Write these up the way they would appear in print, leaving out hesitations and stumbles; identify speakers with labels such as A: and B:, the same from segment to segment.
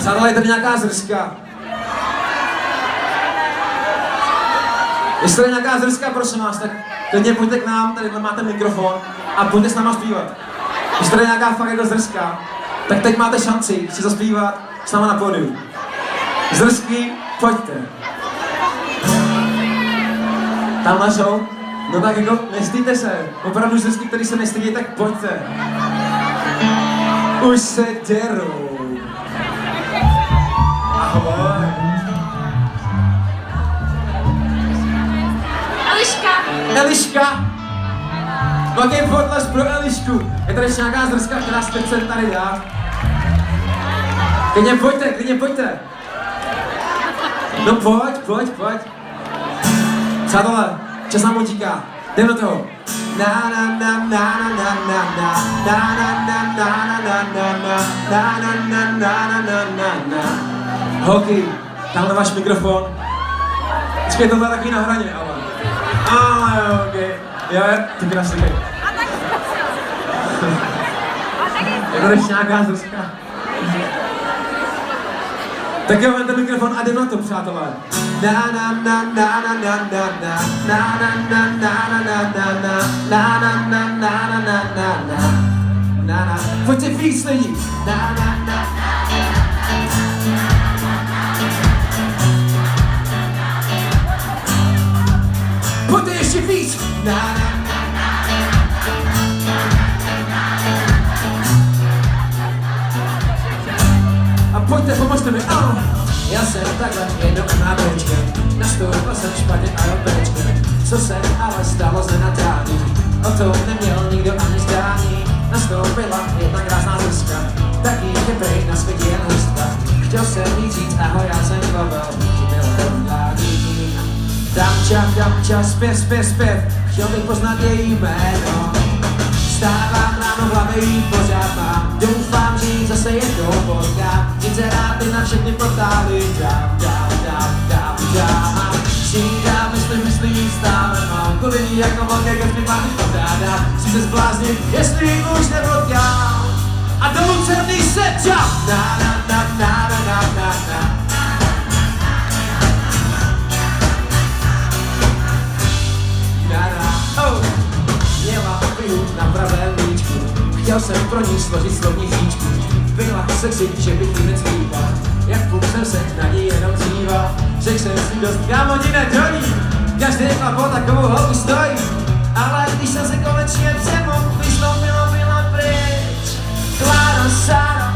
A: Přátelé, je tady nějaká zrska. Jestli je nějaká zrska, prosím vás, tak klidně pojďte k nám, tady máte mikrofon a pojďte s náma zpívat. Jestli tady je nějaká fakt jako zrska, tak teď máte šanci si zaspívat s náma na pódiu. Zrsky, pojďte. Tamhle jsou? No tak jako, nestýďte se. Opravdu zrsky, který se nestydí, tak pojďte. Už se derou. Ahoj. Eliška! Velký potlesk pro Elišku. Je tady ještě nějaká zrska, která se chce tady dát. Klidně pojďte. No pojď. Přátelé, čas nám utíká. Jdeme do toho. Holky, tamhle váš mikrofon. Počkej, tohle je takový na hraně, ale jo, okej. Jo, ty krasivý. Je to ještě nějaká zrska. Tak jo, vemte mikrofon a jdem na to, přátelé. Pojďte víc lidi. Pojďte ještě víc. A pojďte, pomozte mi, Já jsem takhle jednou na bečkem, nastoupil jsem špatně a do bečkem. Co se ale stalo z nenadání, o tom neměl nikdo ani zdání. Nastoupila jedna krásná zrska, taky je prej na světě jen hrstka. Chtěl jsem jí říct ahoj, já jsem pavel, že byl rovnání. Damča, zpěv, chtěl bych poznat její jméno. Vstávám ráno v hlavě jí pořád mám, doufám, že jí zase jednou potkám. Inzeráty na všechny portály dám. Říkám, myslím, stále mám kolení jako velké gestry pány pořádám. Chci se zbláznit, jestli už nepotkám. A do Lucerny se čap! Měla pilu na pravém líčku, chtěl jsem pro ní složit slovní říčku. Byla sexy, že bych jí neclípal, jak půl jsem se na ní jenom dříval. Řekl jsem si dost, kámo ti nedoní, každý chlap o takovou holku stojí. Ale když jsem se konečně přemohl, vystoupilo byla pryč. Klára Sára,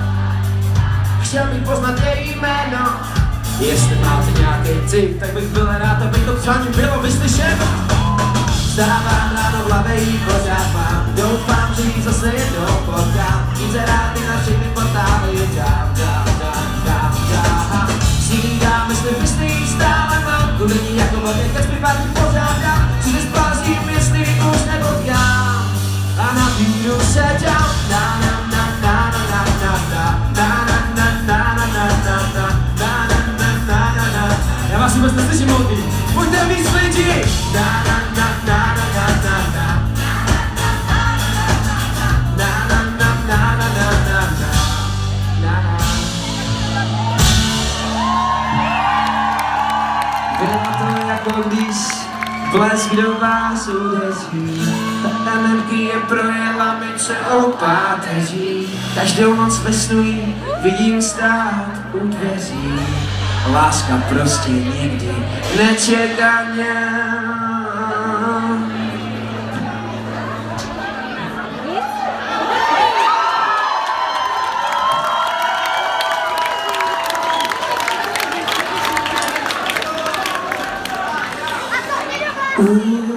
A: chtěl bych poznat její jméno. Jestli máte nějaký cip, tak bych byl rád, aby to přání bylo vyslyšeno. Vstávám ráno v hlavě jí pořád mám, doufám, že jí zase jednou potkám. Inzeráty na všechny portály dám. Říkám, myslím, stále mám kulení jako velké kecpy párky pořádám. Chci se zblázním, jestli už nepotkám. A na víru se dám. Já vás vůbec neslyším, holky. Pojďte víc lidi. Jako když blesk do vás udeří, ta energie projela mi celou páteří. Každou noc ve snu vidím stát u dveří. Láska prostě někdy nečekaně. Ooh.